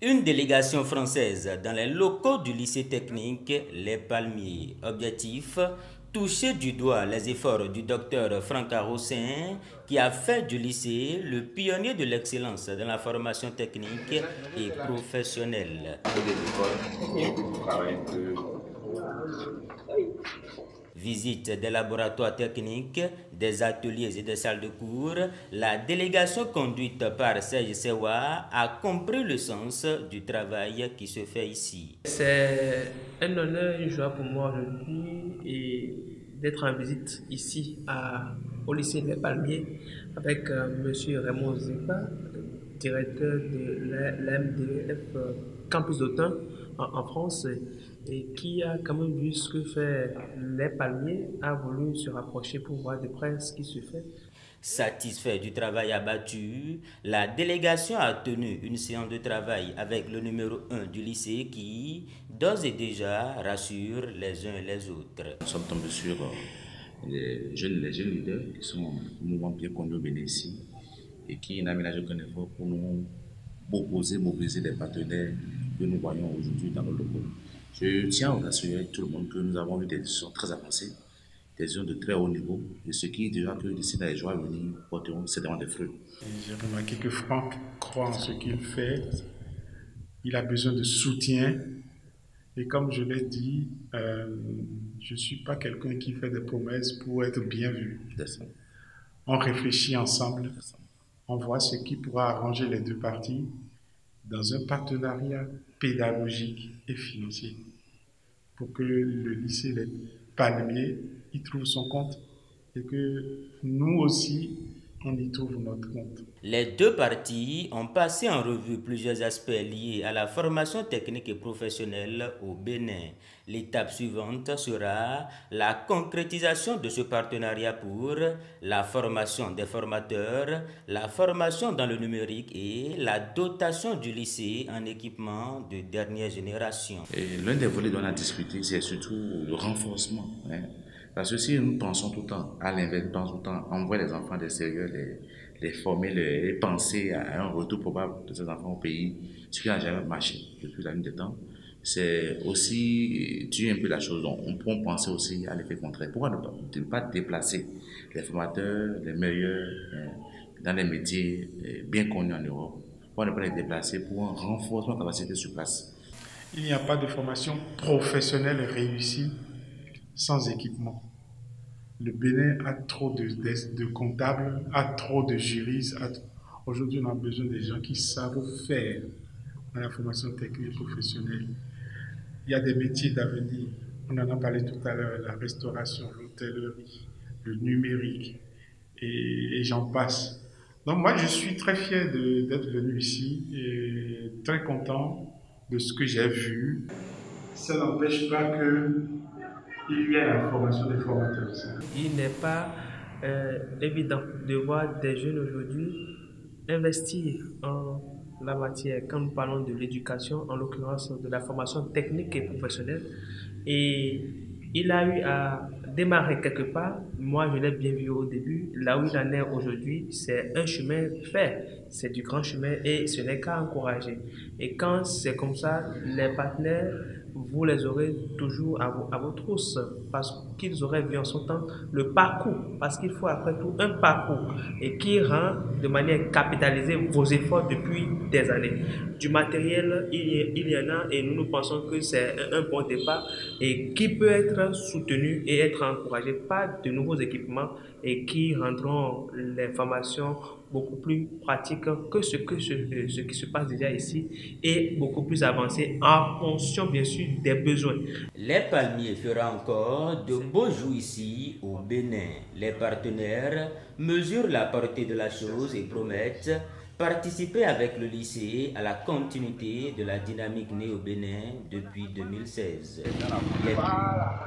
Une délégation française dans les locaux du lycée technique Les Palmiers. Objectif, toucher du doigt les efforts du docteur Franck Arossin qui a fait du lycée le pionnier de l'excellence dans la formation technique et professionnelle. Visite des laboratoires techniques, des ateliers et des salles de cours, la délégation conduite par Serge Sewa a compris le sens du travail qui se fait ici. C'est un honneur, une joie pour moi aujourd'hui d'être en visite ici au lycée Les Palmiers avec M. Raymond Zepa, directeur de l'AMDF Campus d'Autun en France, et qui a quand même vu ce que fait Les Palmiers, a voulu se rapprocher pour voir de près ce qui se fait. Satisfait du travail abattu, la délégation a tenu une séance de travail avec le numéro 1 du lycée qui, d'ores et déjà, rassure les uns et les autres. Nous sommes tombés sur les jeunes leaders qui sont un mouvement bien connu au Bénin ici et qui n'aménagent aucun effort pour nous mobiliser des partenaires que nous voyons aujourd'hui dans nos locaux. Je tiens à rassurer tout le monde que nous avons eu des décisions très avancées, des décisions de très haut niveau, et ce qui dira que d'ici dans les jours à venir, porteront certainement des fruits. J'ai remarqué que Franck croit en ce qu'il fait, il a besoin de soutien, et comme je l'ai dit, je ne suis pas quelqu'un qui fait des promesses pour être bien vu. On réfléchit ensemble, on voit ce qui pourra arranger les deux parties dans un partenariat pédagogique et financier pour que le lycée Les Palmiers y trouve son compte et que nous aussi, on y trouve notre compte. Les deux parties ont passé en revue plusieurs aspects liés à la formation technique et professionnelle au Bénin. L'étape suivante sera la concrétisation de ce partenariat pour la formation des formateurs, la formation dans le numérique et la dotation du lycée en équipement de dernière génération. L'un des volets dont on a discuté, c'est surtout le renforcement. Parce que si nous pensons tout le temps à l'inverse, nous pensons tout le temps à envoyer les enfants d'extérieur, les former, les penser à un retour probable de ces enfants au pays, ce qui n'a jamais marché depuis la nuit des temps, c'est aussi tuer un peu la chose. Donc, on peut penser aussi à l'effet contraire. Pourquoi ne pas déplacer les formateurs, les meilleurs dans les métiers bien connus en Europe? Pourquoi ne pas les déplacer pour un renforcement de capacité sur place? Il n'y a pas de formation professionnelle réussie sans équipement. Le Bénin a trop de comptables, a trop de juristes. Aujourd'hui, on a besoin des gens qui savent faire dans la formation technique professionnelle. Il y a des métiers d'avenir. On en a parlé tout à l'heure, la restauration, l'hôtellerie, le numérique, et j'en passe. Donc moi, je suis très fier d'être venu ici et très content de ce que j'ai vu. Ça n'empêche pas qu'il y ait la formation des formateurs. Il n'est pas évident de voir des jeunes aujourd'hui investir en la matière quand nous parlons de l'éducation, en l'occurrence de la formation technique et professionnelle. Et il a eu à démarrer quelque part. Moi, je l'ai bien vu au début. Là où il en est aujourd'hui, c'est un chemin fait. C'est du grand chemin et ce n'est qu'à encourager. Et quand c'est comme ça, les partenaires, vous les aurez toujours à vos trousses parce qu'ils auraient vu en son temps le parcours. Parce qu'il faut après tout un parcours et qui rend de manière capitalisée vos efforts depuis des années. Du matériel, il y en a et nous pensons que c'est un bon départ et qui peut être soutenu et être encouragé par de nouveaux équipements et qui rendront les formations beaucoup plus pratiques que ce qui se passe déjà ici et beaucoup plus avancé en fonction bien sûr des besoins. Les Palmiers fera encore de beaux jours ici au Bénin. Les partenaires mesurent la portée de la chose et promettent participer avec le lycée à la continuité de la dynamique née au Bénin depuis 2016.